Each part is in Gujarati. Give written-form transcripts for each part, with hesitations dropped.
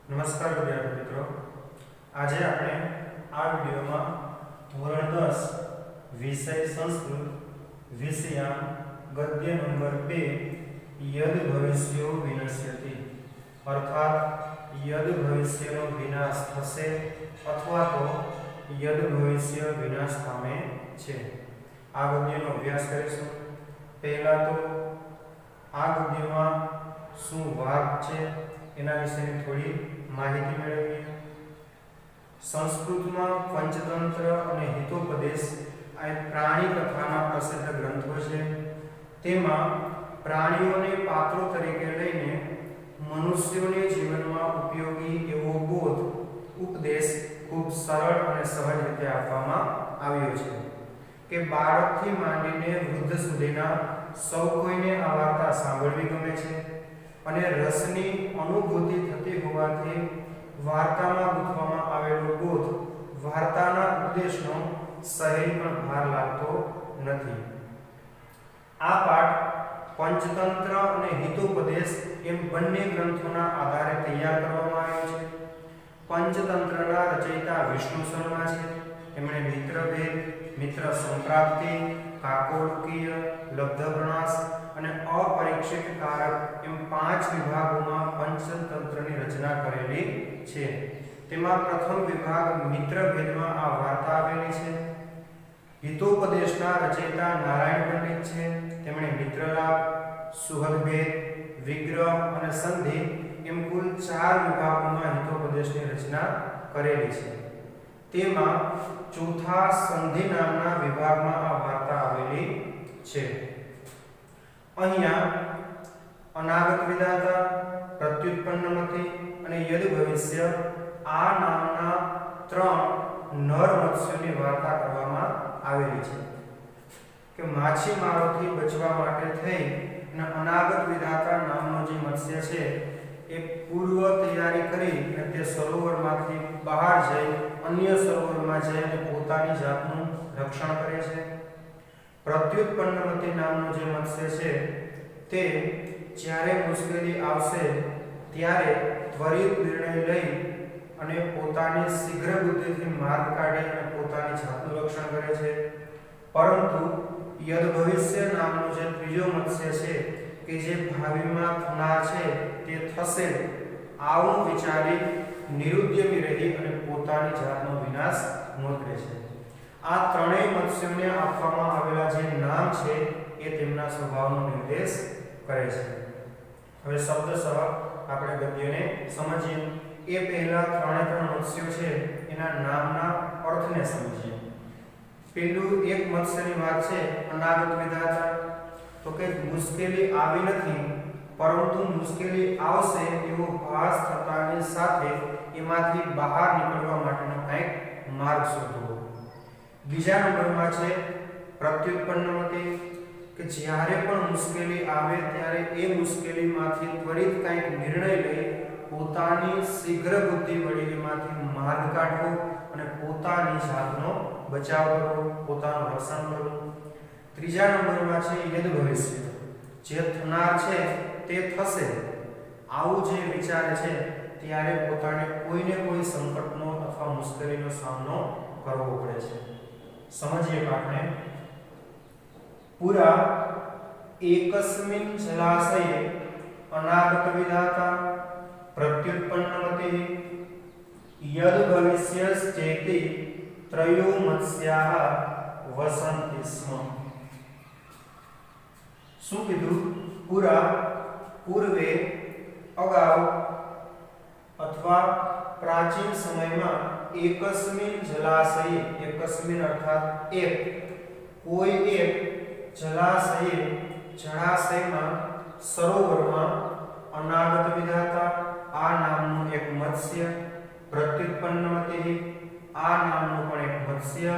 નમસ્કાર વિદ્યાર્થી મિત્રો, આજે આપણે આ વિડિયોમાં ધોરણ 10 વિષય સંસ્કૃત વિષયાંક ગદ્ય નંબર 2 યદ ભવિષ્યો વિનશ્યતિ અર્થાત યદ ભવિષ્યનો વિનાશ થશે અથવા તો યદ ભવિષ્ય વિનાશ પામે છે આ ગદ્યનો અભ્યાસ કરીશું। પહેલા તો આ ગદ્યમાં શું વાક્ય છે એના વિશેની થોડી માહિતી મેળવીએ। સંસ્કૃતમાં પંચતંત્ર અને હિતોપદેશ આ પ્રાણી કથાના પ્રસિદ્ધ ગ્રંથો છે। તેમાં પ્રાણીઓને પાત્રો તરીકે લઈને મનુષ્યોને જીવનમાં ઉપયોગી એવો બોધ ઉપદેશ ખૂબ સરળ અને સહજ રીતે આપવામાં આવ્યો છે કે બાળકથી માંડીને વૃદ્ધ સુધીના સૌ કોઈને આ વાર્તા સાંભળવી ગમે છે અને રસની અનુભૂતિ થતી હોવાથી વાર્તામાં ગૂંથવામાં આવેલો બોધ વાર્તાના ઉદ્દેશનો સહેજ પણ ભાર લાગતો નથી। આ પાઠ પંચતંત્ર અને હિતોપદેશ એમ બંને ગ્રંથોના આધારે તૈયાર કરવામાં આવ્યો છે। પંચતંત્રના રચયિતા વિષ્ણુ શર્મા છે। તેમણે મિત્રભેદ, મિત્ર સંપ્રાપ્તિ, કાકોલકીય, લબ્ધપ્રણાસ અને अपरीक्षित कारक એમ 5 વિભાગોમાં પંચતંત્રની રચના કરેલી છે। તેમાં પ્રથમ વિભાગ મિત્રભેદમાં આ વાર્તા આવેલી છે। હિતોપદેશના રચયિતા નારાયણ પંડિત છે। તેમણે મિત્રલાભ, સુહદભેદ, વિગ્રહ અને સંધિ એમ કુલ 4 વિભાગોમાં હિતોપદેશની રચના કરેલી છે। તેમાં ચોથા સંધિ નામના વિભાગમાં આ વાર્તા આવેલી છે। અહીંયા અનાગત વિધાતા, પ્રત્યુત્પન્નમતિ અને યદ ભવિષ્ય આ નામના 3 નર મત્સ્યોની વાર્તા કરવામાં આવેલી છે કે માછીમારોથી બચવા માટે થઈ અને અનાગત વિધાતા નામનો જે મત્સ્ય છે એ પૂર્વ તૈયારી કરી અને તે સરોવરમાંથી બહાર જઈ અન્ય સરોવરમાં જઈ અને પોતાની જાતનું રક્ષણ કરે છે। પ્રત્યુત્પન્નમતિ નામનો જે મત્સ્ય છે તે જ્યારે મુશ્કેલી આવશે ત્યારે ત્વરિત નિર્ણય લઈ અને પોતાની શીઘ્ર બુદ્ધિથી માર્ગ કાઢી અને પોતાની જાતનું રક્ષણ કરે છે। પરંતુ યદ ભવિષ્ય નામનો જે ત્રીજો મત્સ્ય છે કે જે ભાવિમાં થનાર છે તે થશે આવું વિચારી નિરુદ્યમી રહી અને પોતાની જાતનો વિનાશ નોંધે છે। આ ત્રણેય મત્સ્યોને આપવામાં આવેલા જે નામ છે એ તેમના સ્વભાવનો નિર્દેશ કરે છે। હવે શબ્દશઃ આપણે ગદ્યને સમજીએ એ પહેલા ત્રણ મત્સ્યો છે એના નામના અર્થને સમજીએ। પહેલું એક મત્સ્યની વાત છે અનાગત વિધાતા, તો કે મુશ્કેલી આવી નથી પરંતુ મુશ્કેલી આવશે એવો ભાસ થતાની સાથે એમાંથી બહાર નીકળવા માટેનો કંઈક માર્ગ શોધવો। બીજા નંબરમાં છે પ્રત્યુત્પન્નમતિ કે જ્યારે પણ મુશ્કેલી આવે ત્યારે એ મુશ્કેલીમાંથી ત્વરિત કંઈક નિર્ણય લઈ પોતાની શીઘ્ર બુદ્ધિ વડે એમાંથી માર્ગ કાઢવો અને પોતાની જાતનો બચાવ કરવો, પોતાનું રક્ષણ કરવું। ત્રીજા નંબરમાં છે યદ ભવિષ્ય, જે થનાર છે તે થશે આવું જે વિચારે છે ત્યારે પોતાને કોઈને કોઈ સંકટનો અથવા મુશ્કેલીનો સામનો કરવો પડે છે। समझिए पाठने। पुरा एकस्मिन् जलाशये अनागत विधाता प्रत्युत्पन्नमति यद भविष्यश्चेति त्रयो मत्स्याः वसन्ति स्म। શું કીધું? પુરા પૂર્વે, અગાઉ અથવા પ્રાચીન સમયમાં एकस्मिन् जलाशये, एकस्मिन् अर्थात एक, कोई एक जलाशये जलाशयમાં સરોવરમાં અનાગત વિધાતા આ નામનું એક મત્સ્ય, પ્રત્યુત્પન્નમતિ આ નામનું પણ એક મત્સ્ય,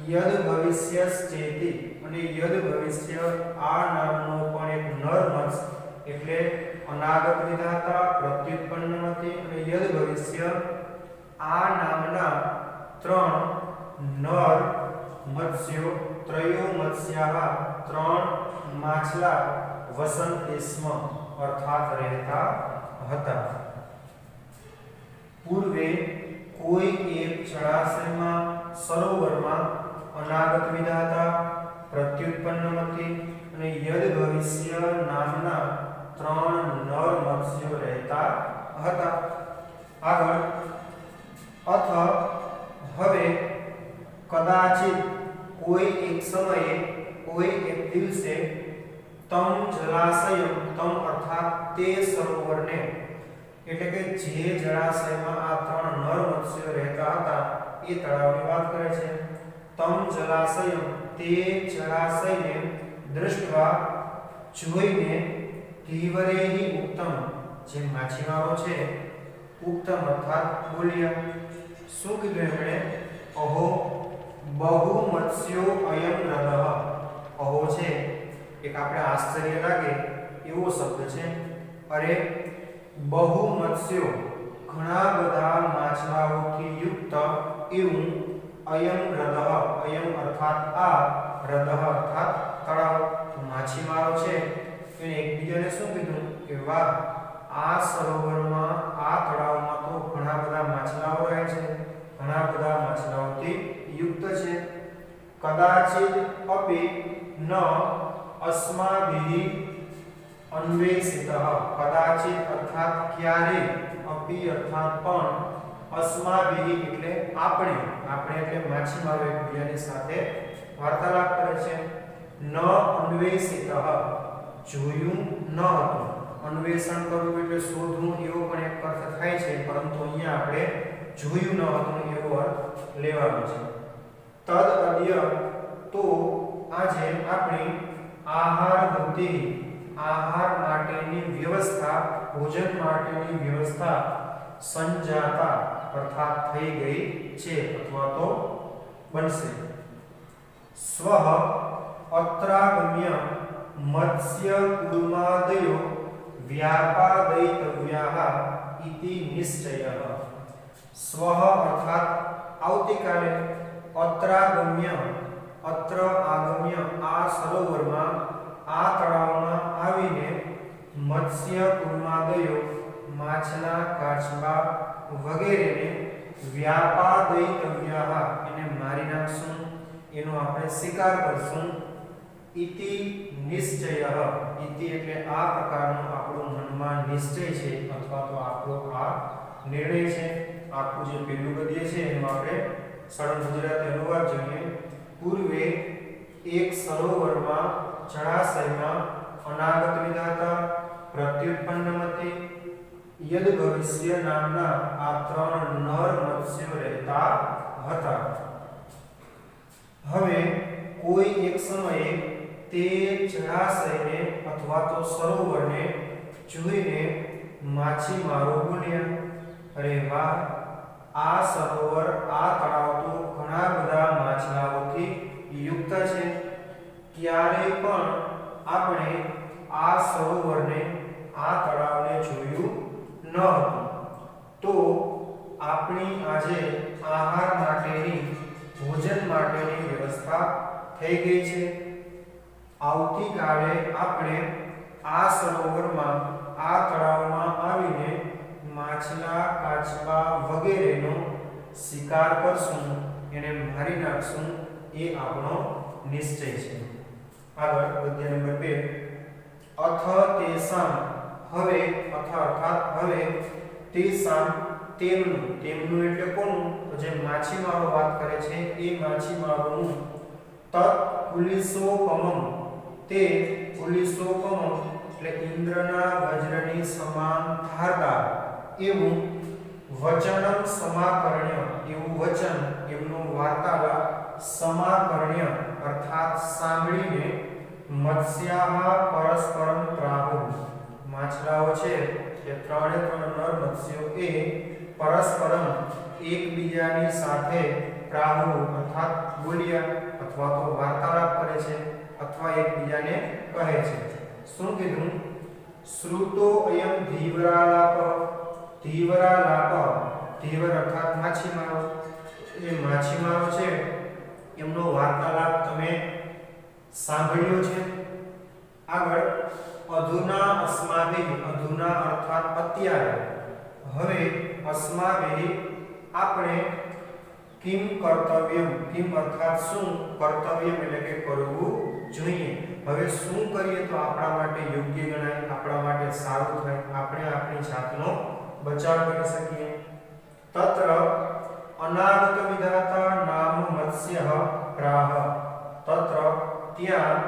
યદ ભવિષ્યશ્ચેતિ અને યદ ભવિષ્ય આ નામનો પણ એક નર મત્સ્ય, એટલે અનાગત વિધાતા, પ્રત્યુત્પન્નમતિ અને યદ ભવિષ્ય આ નામના 3 નર મત્સ્યો, ત્રયો મત્સ્યાહ 3 માછલા વસંતિ સ્મ અર્થાત રહેતા હતા। અનાગત વિધાતા, પ્રત્યુત્પન્નમતિ અને યદ ભવિષ્ય નામના 3 નર મત્સ્યો રહેતા હતા. આગળ અથ હવે કદાચિત કોઈ એક સમયે કોઈ એક દિવસે તમ જલાશય, તમ અર્થાત તે સરોવરને, એટલે કે જે જળાશયમાં આ 3 નર મત્સ્યો રહેતા હતા એ તળાવની વાત કરે છે. તમ જલાશય, તે જળાશયને દૃષ્ટવા જોઈને, ધીવરેહી ઉત્તમ, જે માછીમારો છે ઉત્તમ અર્થાત બોલ્યા. શું કીધું એમણે? અહો બહુ મત્સ્યો અયમ રદઃ. અહો છે એક આપણે આશ્ચર્ય લાગે એવો શબ્દ છે. અરે બહુ મત્સ્યો, ઘણા બધા માછલાઓથી યુક્ત એવું અયમ રદઃ, અયમ અર્થાત આ, રદઃ અર્થાત તળાવ. માછીમારો છે એને એકબીજાને શું કીધું કે વાહ, આ સરોવરમાં, આ તળાવમાં તો ઘણા બધા માછલાઓ રહે છે, ઘણા બધા માછલાઓથી યુક્ત છે. કદાચિત અપી ન અસ્માભિ અન્વેષિતઃ. કદાચિત અર્થાત ક્યારે, અપી અર્થાત પણ, અસ્માભિ એટલે આપણે, આપણે એટલે માછીમારો એકબીજાની સાથે વાર્તાલાપ કરે છે. ન અન્વેષિતઃ, જોયું ન હતું. અન્વેષણ કરવું એટલે શોધવું એવો પણ એક અર્થ થાય છે, પરંતુ અહીંયા આપણે જોયું ન હતું એવો અર્થ લેવાનો છે. તદ અદ્ય, તો આજે આપણી આહાર બુદ્ધિ, આહાર માટેની વ્યવસ્થા, ભોજન માટેની વ્યવસ્થા સંજાતા અર્થાત થઈ ગઈ છે અથવા તો બનશે. સ્વ અત્રાગમ્ય મત્સ્ય કુર્માદયો વ્યાપાદયિતવ્યાઃ ઇતિ નિશ્ચયઃ. સ્વ અર્થાત આવતીકાલે, અત્રાગમ્ય, અત્ર આગમ્ય, આ સરોવરમાં, આ તળાવમાં આવીને, મત્સ્ય કુર્માદયો, માછલા, કાચબા વગેરેને, વ્યાપાદયિતવ્યાઃ, એને મારી નાખશું, એનો આપણે શિકાર કરશું. ઇતિ નિશ્ચયઃ, ઇતિ એટલે આ પ્રકારનો આપણો મનમાં નિશ્ચય છે અથવા તો આપણો આ નિર્ણય છે. આખું જે પહેલું પદ્ય છે એનું આપણે સરળ ગુજરાતી અનુવાદ જોઈએ. પૂર્વે એક સરોવરમાં, જળાશયમાં, અનાગત વિધાતા, પ્રત્યુત્પન્નમતિ, યદ ભવિષ્ય નામના આ 3 નર મત્સ્યો રહેતા હતા. હવે કોઈ એક સમયે તે જળાશયને અથવા તો સરોવરને જોઈને માછીમારો બોલ્યા, અરે વાહ, આ સરોવર, આ તળાવ તો ઘણા બધા માછલાઓથી યુક્ત છે. ક્યારેય પણ આપણે આ સરોવરને, આ તળાવને જોયું ન હતું. તો આપણી આજે આહાર માટેની, ભોજન માટેની વ્યવસ્થા થઈ ગઈ છે. આવતીકાલે આપણે આ સરોવરમાં, આ તળાવમાં આવીને માછલા, કાચબા વગેરેનો શિકાર કરશું, એને મારી નાખશું, એ આપણો નિશ્ચય છે. આગળ પદ્ય નંબર 2. અથ તેસામ, હવે, અથ અર્થાત હવે, તેસામ તેમનું, તેમનું એટલે કોનું? તો જે માછીમારો વાત કરે છે એ માછીમારોનું, તત પુલિસોપમમ, તે પુલિસોપમમ એટલે ઇન્દ્રના વજ્રની સમાન ધારદાર એવું વચનમ સમાકરણ્ય, એવું વચન, એમનો વાર્તાલાપ સમાકરણ્ય અર્થાત સાંભળીને, મત્સ્યાઃ પરસ્પરમ પ્રાહુ, માછલાઓ છે કે 3 નર મત્સ્યો એ પરસ્પરમ એકબીજાની સાથે પ્રાહુ અર્થાત બોલ્યા અથવા તો વાર્તાલાપ કરે છે અથવા એકબીજાને કહે છે. શું કીધું? શ્રુતો અયમ ધીવરાલાપ, ધીવરાલાપ, ધીવર અર્થાત માછીમારો, એ માછીમારો છે એમનો વાર્તાલાપ તમે સાંભળ્યો છે. આગળ અધુના અસ્માભિ, અધુના અર્થાત અત્યારે, હવે અસ્માભિ આપણે કિમ કર્તવ્યમ, કિમ અર્થાત શું, કર્તવ્યમ એટલે કે કરવું જોઈએ. હવે શું કરીએ તો આપણા માટે યોગ્ય ગણાય, આપણા માટે સારું થાય, આપણે આપણી જાતનો બચાવ કરી શકીએ. તત્ર અનાગત વિધાતા નામ મત્સ્ય પ્રાહ. તત્ર ત્યાં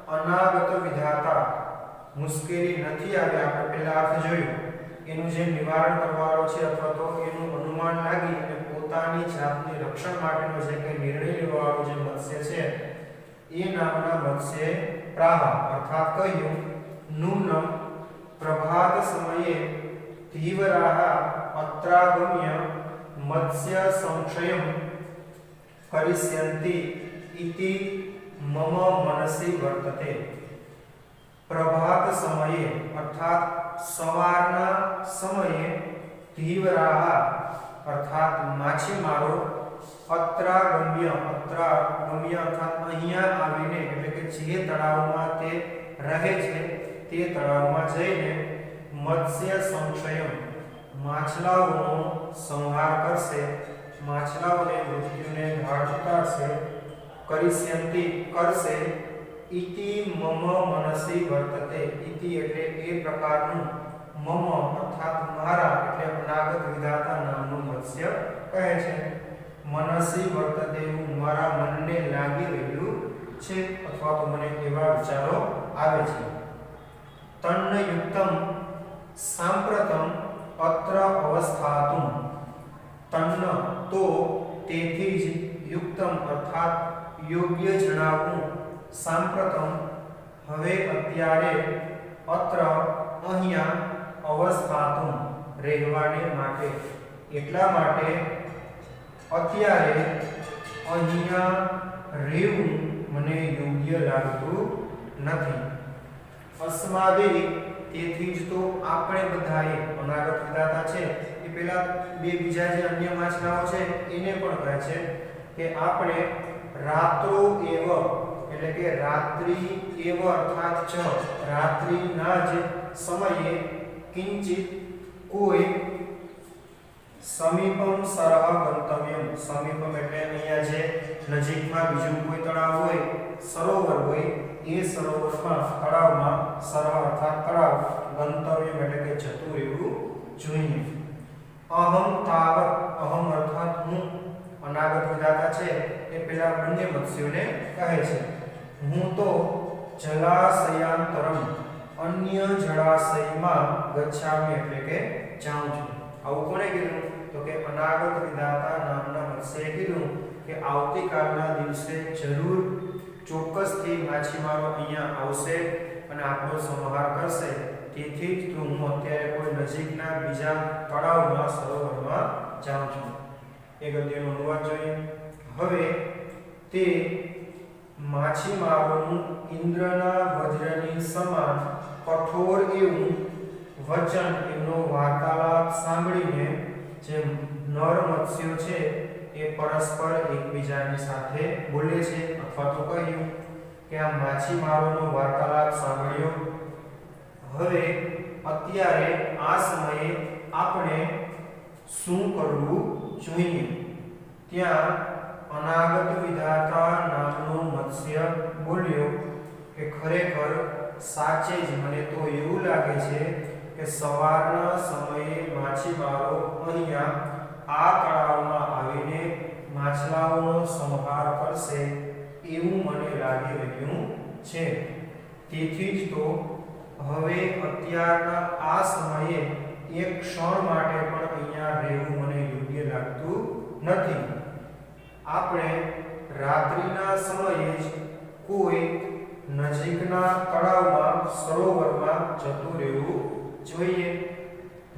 અનાગત વિધાતા મુશ્કેલી નથી આવી, આપણે પહેલા અર્થ જોયું, એનું જે નિવારણ કરવાનો છે અથવા તો એનું અનુમાન લાગી અને પોતાની જાતની રક્ષણ માટેનો જે કે નિર્ણય લેવાનો જે મત્સ્ય છે એ નામના મત્સ્ય પ્રાહ અર્થાત કહ્યું નૂનમ પ્રભાત સમયે ધીવરાહ અત્રાગમ્ય મત્સ્ય સંક્ષયમ કરિષ્યંતિ ઇતિ મમ મનસી વર્તતે. પ્રભાત સમયે અર્થાત સવારના સમયે ધીવરાહ અર્થાત માછીમારો અત્રાગમ્ય, અત્રાગમ્ય અર્થાત અહીંયા આવીને એટલે કે જે તળાવમાં તે રહે છે તે તળાવમાં જઈને મત્સ્ય સંક્ષયમ માછલાઓનો સંહાર કરશે, માછલાઓને મૃત્યુને ઘાટ ઉતારશે, કરિષ્યંતિ કરશે, ઇતિ મમ મનસી વર્તતે. ઇતિ એટલે એ પ્રકારનું, મમ અર્થાત મારા એટલે અનાગત વિધાતા નામનું મત્સ્ય કહે છે. મનસી વર્તતે એવું મારા મનને લાગી રહ્યું છે અથવા તો મને એવા વિચારો આવે છે. તન્ન યુક્તમ સાંપ્રતમ અત્ર અવસ્થાતુમ. તન્ન તો તેથી જ, યુક્તમ અર્થાત યોગ્ય જણાવવું, સાંપ્રતમ હવે અત્યારે, અત્ર અહીંયા, અવસ્થાતુમ રહેવાને માટે, એટલા માટે અત્યારે અહીંયા રહેવું મને યોગ્ય લાગતું નથી. અસ્માભિ તેથી જ તો આપણે બધાએ, અનાગત વિધાતા છે એ પેલા બે બીજા જે અન્ય માછલાઓ છે એને પણ કહે છે કે આપણે રાત્રો એવ એટલે કે રાત્રિ એવ અર્થાત છ રાત્રિના જ સમયે કિંચિત કોઈ સમીપમ સરહ ગંતવ્યમ. સમીપમ એટલે અહીંયા જે નજીકમાં બીજું કોઈ તળાવ હોય, સરોવર હોય, એ સરોવરમાં તળાવમાં સરહ અર્થાત તળાવ, ગંતવ્યમ એટલે કે જતું રહેવું જોઈએ. અહમ તાવત, અહમ અર્થાત હું, અનાગત વિધાતા છે એ પેલા બંને મત્સ્યોને કહે છે હું તો જલાશયાંતરમ અન્ય જળાશયમાં ગચ્છામિ એટલે કે જાઉં છું. આવું કોણે કીધું? તો કે અનાગત વિધાતા નામના મત્સ્યએ કીધું કે આવતીકાલના દિવસે જરૂર ચોક્કસથી માછીમારો અહીંયા આવશે અને આપણો સંહાર કરશે. તેથી જ તો હું અત્યારે કોઈ નજીકના બીજા તળાવમાં, સરોવરમાં જાઉં છું. એ ગદ્યનો અનુવાદ જોઈએ. હવે તે માછીમારોનું ઇન્દ્રના વજ્રની સમાન કઠોર એવું વચન, એમનો વાર્તાલાપ સાંભળીને જે નર મત્સ્યો છે એ પરસ્પર એકબીજાની સાથે બોલે છે અથવા તો કહ્યું કે આ માછીમારોનો વાર્તાલાપ સાંભળ્યો. હવે અત્યારે આ સમયે આપણે શું કરવું જોઈએ? ત્યાં અનાગત વિધાતા નામનો મત્સ્ય બોલ્યો કે ખરેખર સાચે જ મને તો એવું લાગે છે કે સવારના સમયે માછીમારો અહીંયા આ તળાવમાં આવીને માછલાઓનો સંહાર કરશે એવું મને લાગી રહ્યું છે. તેથી જ તો હવે અત્યારના આ સમયે એક ક્ષણ માટે પણ અહીંયા રહેવું મને યોગ્ય લાગતું નથી. આપણે રાત્રિના સમયે જ કોઈ નજીકના તળાવમાં, સરોવરમાં જતું રહેવું જોઈએ.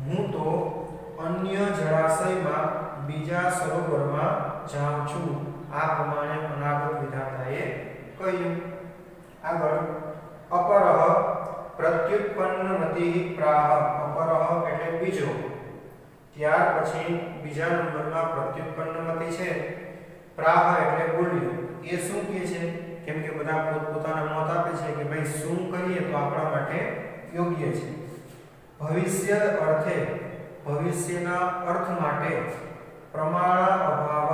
હું તો અન્ય જળાશયમાં, બીજા સરોવરમાં જાઉં છું. આ પ્રમાણે અનાગત વિધાતાએ કહ્યું. આગળ અપરહ પ્રત્યુત્પન્નમતિ પ્રાહ. અપરહ એટલે બીજો. ત્યાર પછી બીજા નંબરમાં પ્રત્યુત્પન્નમતિ છે. પ્રાહ એટલે બોલ્યું. એ શું કહે છે? કેમ કે બધા પોતાના મત આપે છે કે ભાઈ શું કરીએ તો આપણા માટે યોગ્ય છે. ભવિષ્ય અર્થે, ભવિષ્યના અર્થ માટે પ્રમાણ અભાવ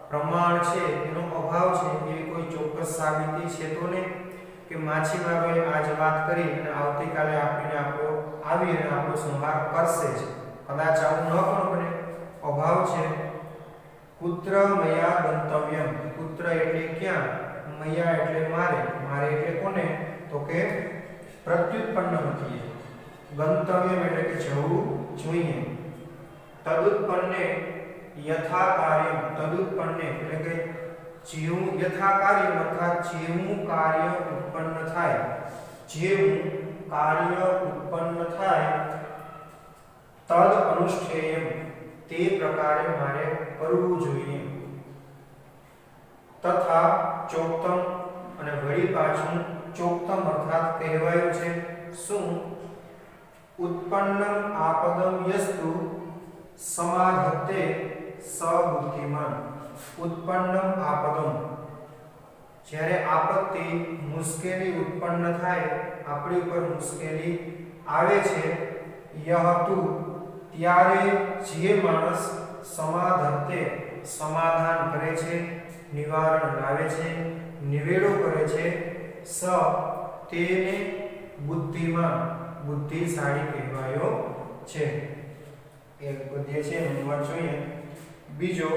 પ્રમાણ છે એનો અભાવ છે એવી કોઈ ચોક્કસ સાબિતી છે તો નહીં કે માછીમારોએ આજ વાત કરી અને આવતીકાલે આપણને આવી અને આપણો સંહાર કરશે જ, કદાચ આવું ન પણ બને. અભાવ છે. પુત્ર મયા ગંતવ્યમ, પુત્ર એટલે ક્યાં, મયા એટલે મારે, મારે એટલે કોને, તો કે પ્રત્યુત્પન્નમથી, ગંતવ્યમ એટલે કે જવું જોઈએ. તદુત્પન્ને યથા કાર્યમ, તદુત્પન્ને એટલે કે જેવું યથા કાર્ય અર્થાત જેવું કાર્ય ઉત્પન્ન થાય, જેવું કાર્ય ઉત્પન્ન થાય તદ અનુષ્ઠેયમ, તે પ્રકારે મારે કરવું જોઈએ. તથા ચોક્તમ, અને વળી પાછું ચોક્તમ અર્થાત કહેવાયું છે શું, ઉત્પન્નમ આપદમ યસ્તુ સમાધત્તે સબુદ્ધિમાન. ઉત્પન્નમ આપદમ, જ્યારે આપત્તિ મુશ્કેલી ઉત્પન્ન થાય, આપણી ઉપર મુશ્કેલી આવે છે, યહતુ ત્યારે જે માણસ સમાધત્તે સમાધાન કરે છે, નિવારણ લાવે છે, નિવેડો કરે છે, સ તેને બુદ્ધિમાન બુદ્ધિશાળી કહેવાયો છે. એક પદ્ય છે એનું જોઈએ. બીજો,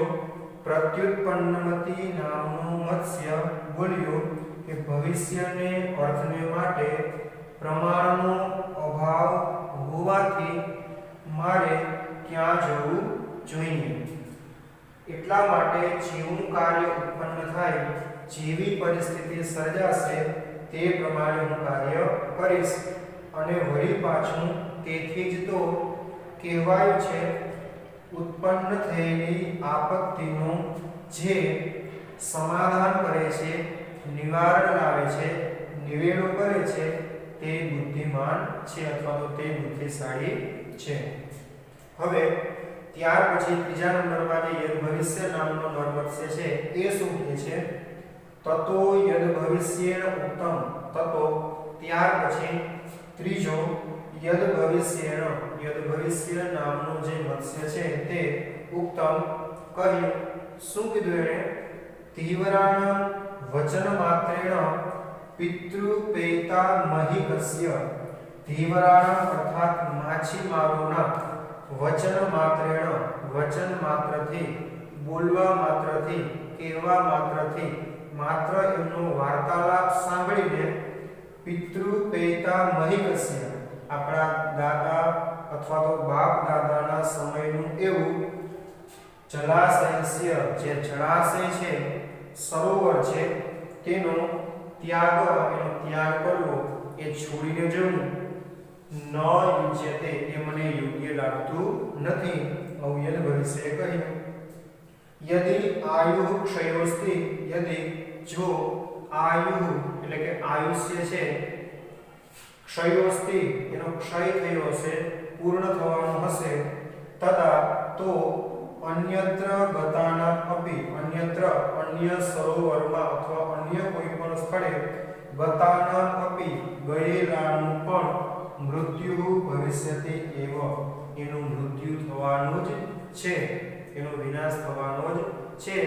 પ્રત્યુત્પન્નમતી નામનો મત્સ્ય બોલ્યો કે ભવિષ્યને અર્થને માટે પ્રમાણનો અભાવ હોવાથી મારે ક્યાં જવું જોઈએ. એટલા માટે જેવું કાર્ય ઉત્પન્ન થાય, જેવી પરિસ્થિતિ સર્જાશે તે પ્રમાણે હું કાર્ય કરીશ. અને વળી પાછું તેથી જ તો કહેવાયું છે, ઉત્પન્ન થયેલી આપત્તિનું જે સમાધાન કરે છે, નિવારણ લાવે છે, નિવેડો કરે છે, તે બુદ્ધિમાન છે અથવા તો તે બુદ્ધિશાળી છે. હવે ત્યાર પછી ત્રીજા નંબરમાં જે યદ ભવિષ્ય નામનો નરમત્સ્ય છે એ શું કહે છે, તતો યદ ભવિષ્યેન ઉત્તમ. તતો ત્યાર પછી ત્રીજો યદ ભવિષ્ય નામનું જે મત્સ્ય છે તે ઉત્તમ કહ્યું. શું કીધું એને, તીવ્રાણ વચન માત્રેણ પિતૃપેતા મહિકસ્ય. તીવ્રાણ અર્થાત માછીમારોના વચન માત્રેણ, વચન માત્રથી, બોલવા માત્રથી, કહેવા માત્રથી, માત્ર એમનો વાર્તાલાપ સાંભળીને પિતૃપેતા મહિકસ્ય, આપણા દાદા અથવા તો બાપ દાદાના સમયનું એવું જલાશય, જે જળાશય છે, સરોવર છે, તેનો ત્યાગ કરવો, એ છોડીને જવું, ન યુજ્યતે, એ મને યોગ્ય લાગતું નથી. અવ્યદ ભવિષ્ય કહ્યું. યદિ આયુ ક્ષયોસ્તિ, યદિ જો આયુ એટલે કે આયુષ્ય છે, ક્ષયોસ્તિ એનો ક્ષય થયો હશે, પૂર્ણ થવાનું હશે, તદા તો અન્યત્ર ગતાના અપી, અન્યત્ર અન્ય સરોવરમાં અથવા અન્ય કોઈ પણ સ્થળે ગતાના અપી ગયેલાનું પણ મૃત્યુ ભવિષ્યતિ એવ, એનું મૃત્યુ થવાનું જ છે, એનો વિનાશ થવાનો જ છે.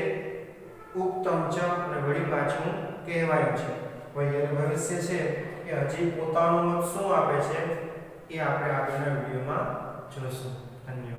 ઉક્તમ ચ, અને વળી પાછું કહેવાયું છે. વૈયદ ભવિષ્ય છે એ હજી પોતાનું મત શું આપે છે એ આપણે આગળના વિડીયોમાં જોશું. ધન્યવાદ.